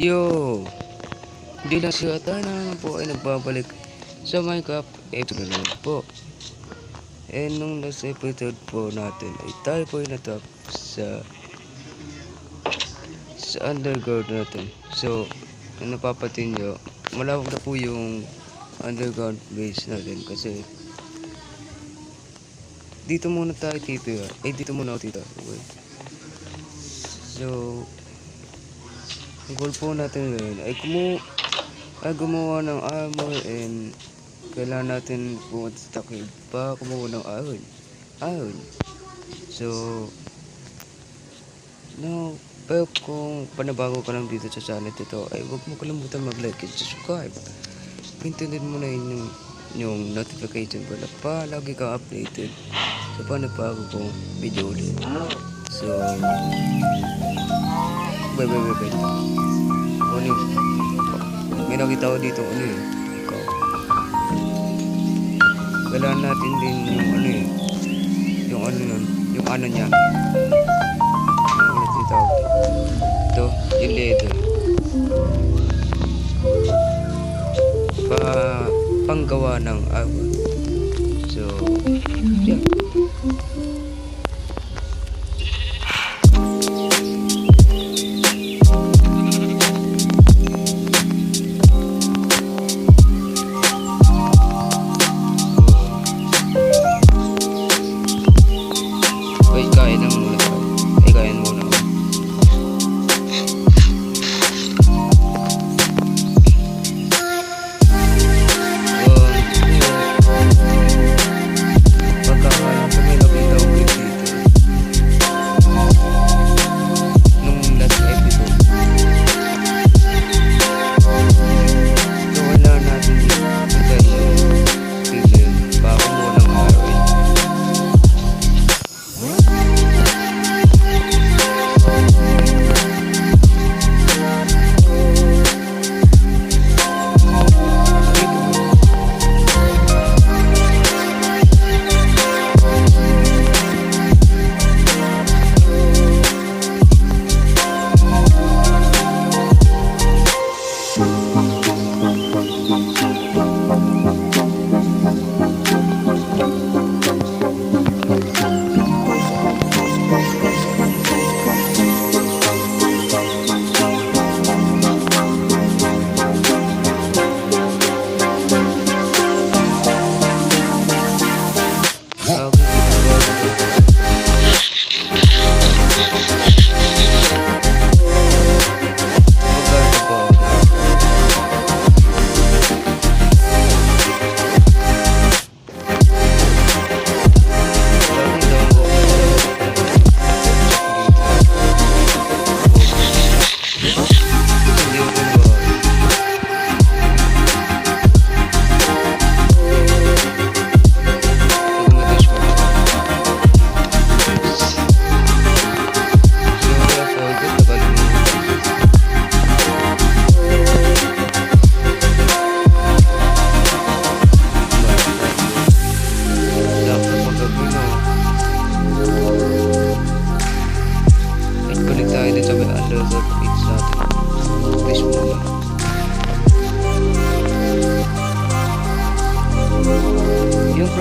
Yo! Hindi lang siya na po ay nagbabalik sa Minecraft episode na naman po. And nung last episode po natin ay tayo po ay natap sa underground natin. So, kung napapatin nyo, malawag na po yung underground base natin kasi dito muna tayo titira. Dito muna ako titira. Okay. So, ang goal po natin ngayon ay gumawa ng armor and kailangan natin pumunta sa takip para kumuha ng ahon. So, no, pero kung panabago ka lang dito sa channel ito, ay huwag mo kalimutan mag-like and subscribe. Pindutin mo na yung notification bell para lagi kang updated sa panabago kong video ulit. So, wait. Ano yun? May nakita ko dito, ano yun? Ikaw. Kailangan natin din yung ano yun. Yung ano niya. Ano dito? Ito, yung leather. Panggawa ng armor. So, yeah.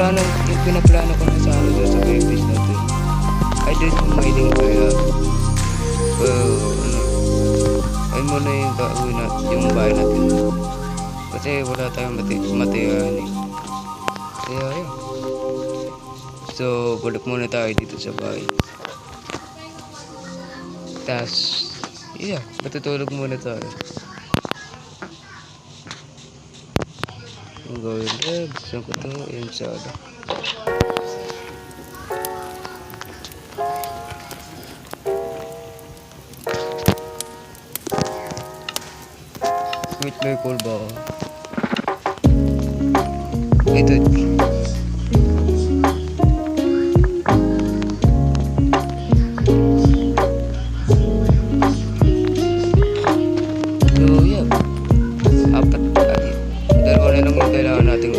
Yung pinaplano ko na sa base natin ay dito yung mining kaya ay muna yung gagawin natin yung bahay natin kasi wala tayong material kaya yun. So balik muna tayo dito sa bahay, tas matutulog muna tayo. Ang gawin gusto ko ito inside. Wait, may call ba ako? Ito. So yeah, dalawa na lang yung kailangan nating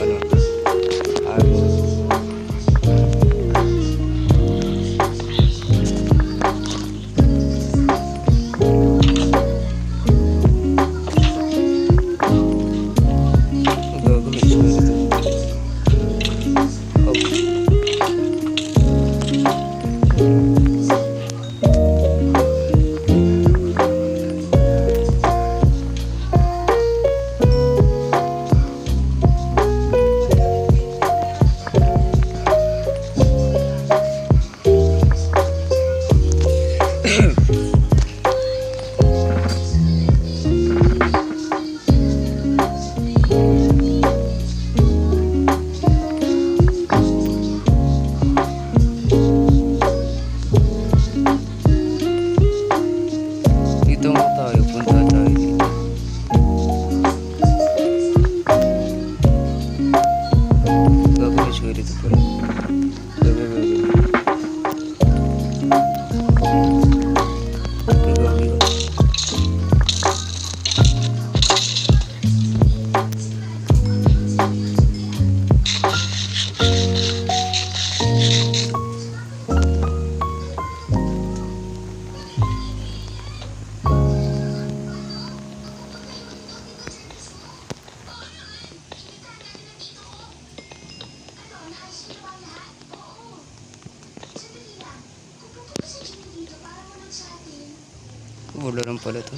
wala lang pala to.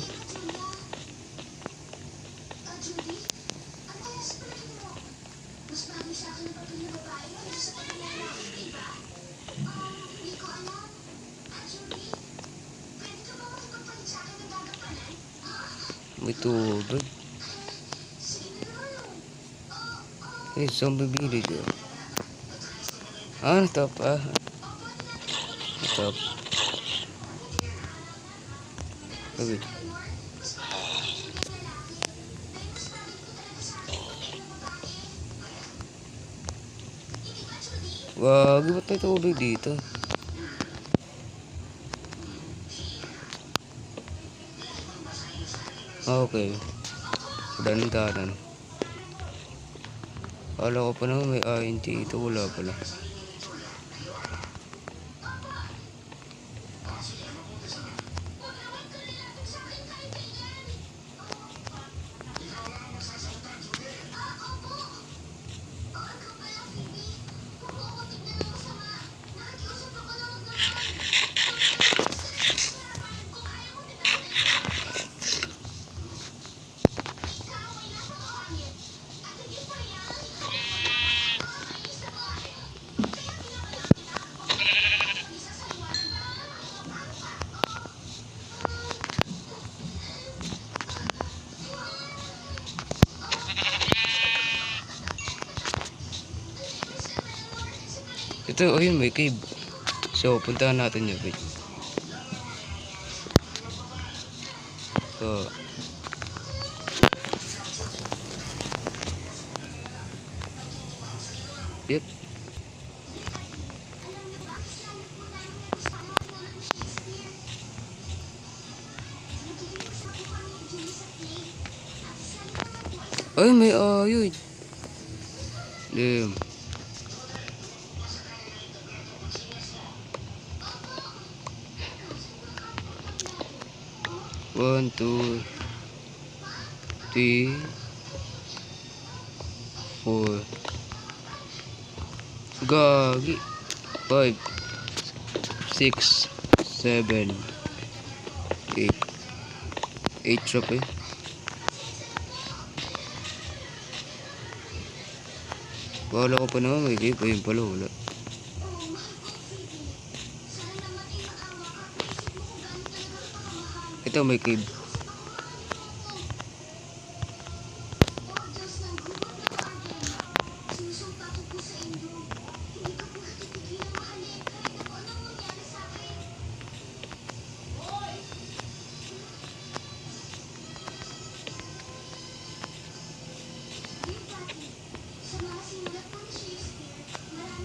May tubig. Eh, zombie village. Ah, natap ah. Natap. Wait. Wag, ba't may tubig dito? Okay. Danan-danan. Kala ko pa naman may INT. Ito wala pala. Ito, ayun, may cave. So, puntahan natin yun. Wait. So, yep. Ay, may ayun. Damn. One, two, three, four. Gagi. 5, 6, 7, 8. 8 drop eh. Wala ko pa naman may cave. Ayun pala wala. Ito may cave.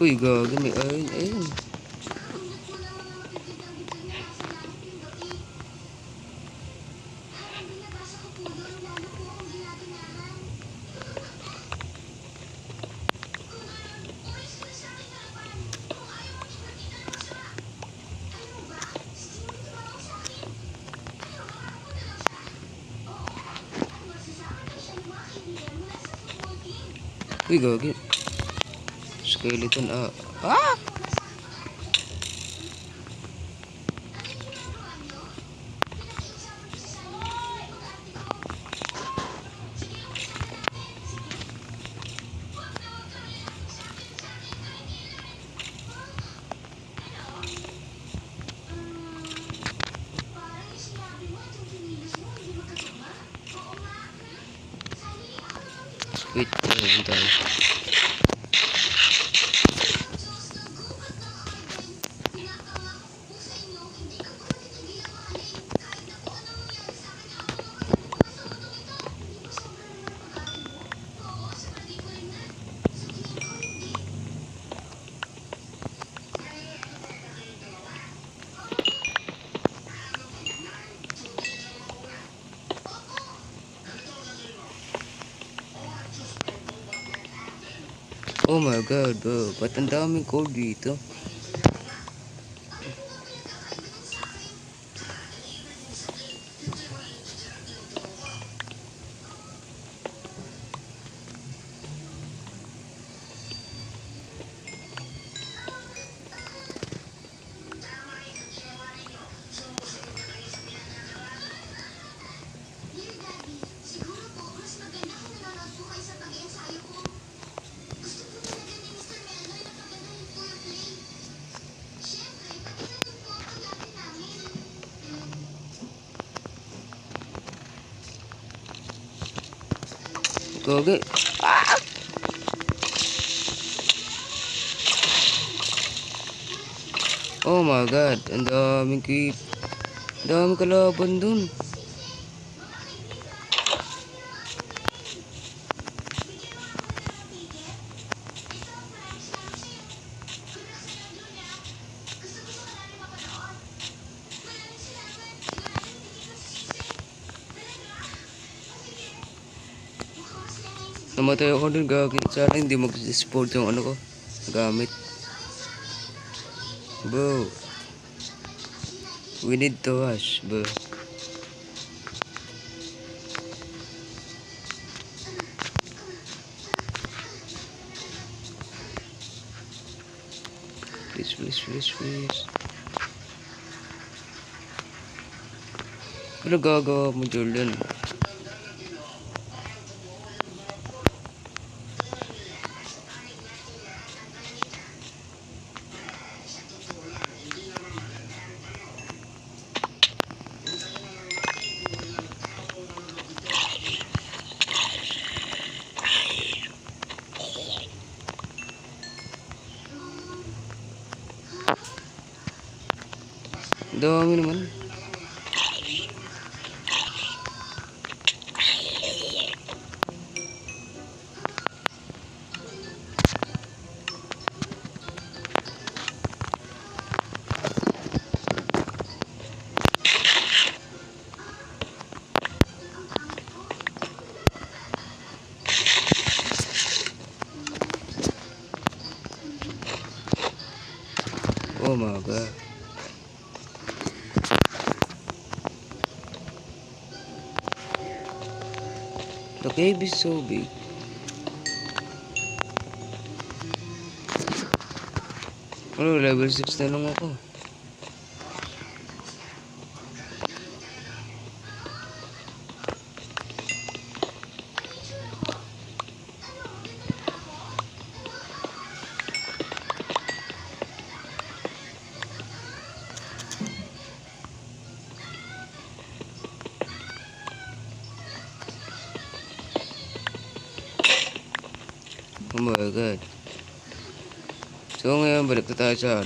Uy, gagi, may ayun, ayun. Uy, gagi. Skeleton, ah. Ah! Wait, ayun tayo. Oh my god, bro. Ba't ang daming cold dito? Gogi. Ah! Oh my god, ang daming creep. Ang daming kalaban dun. Namatay ako dun, gagi. Sana hindi mag-sport yung ano ko. Gamit. Bro. We need to rush, bro. Please, please, please, please. Ano gagawa mo, Jordan? Dami naman. Oh my god. The cave is so big. Ano, level 6 na lang ako. Oh my god. So ngayon balik na tayo sa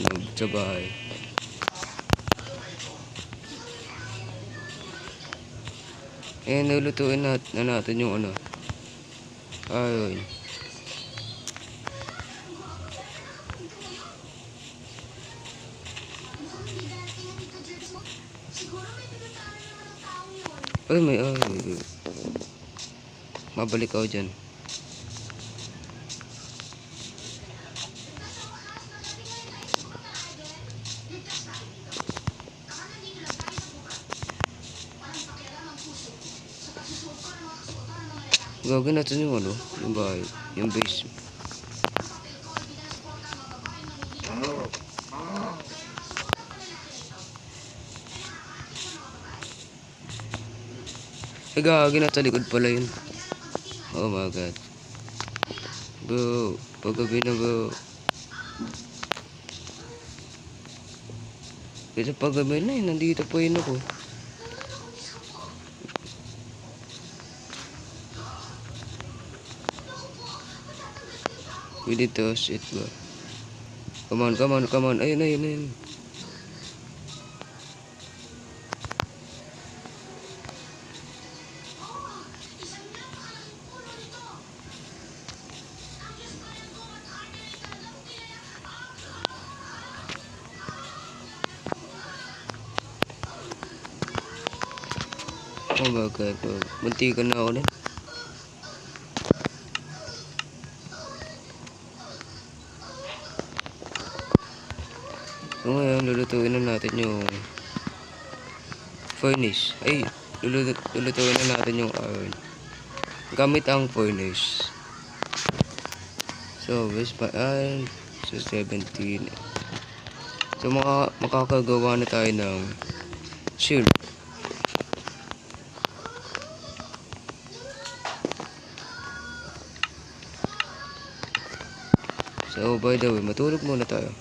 bahay. Nulutuin natin yung ano. Ayun. Ay. Mabalik ako dyan. Gagawin natin yung ano, yung bahay, yung base. Gagawin na sa likod pala yun. Oh my god. Bro, paggabi na bro. Kasi paggabi na nandito po yun ako. We need to sit bro. Come on. Ayun. Oh my god, bro. Muntikan na ako din. So ngayon, lulutuin na natin yung furnace. Ay, lulutuin na natin yung iron. Gamit ang furnace. So, best pa iron. So, 17. So, makakagawa na tayo ng shield. So, by the way, matulog muna tayo.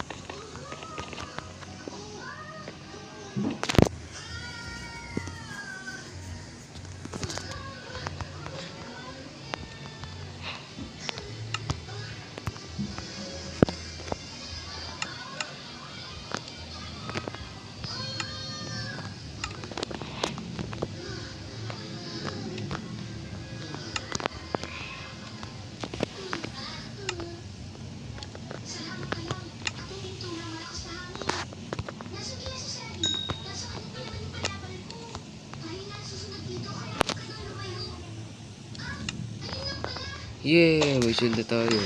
Yeah, may shield na tayo.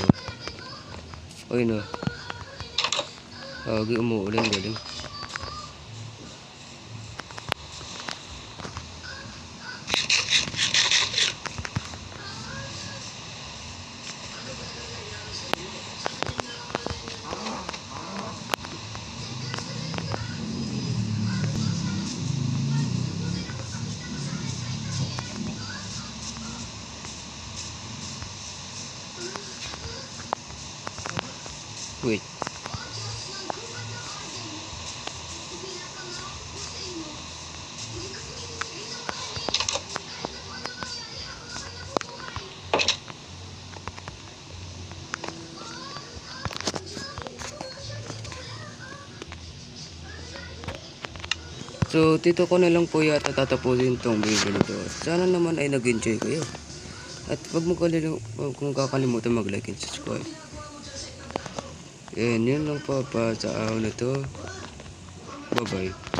Ay na. Agi umuulan galing. Wait. So, dito ko na lang po yata tatapusin tong video nito. Sana naman ay nag-enjoy kayo. At wag mo kung kakalimutan mag-like and subscribe. And yun lang po pa sa araw na to. Bye-bye.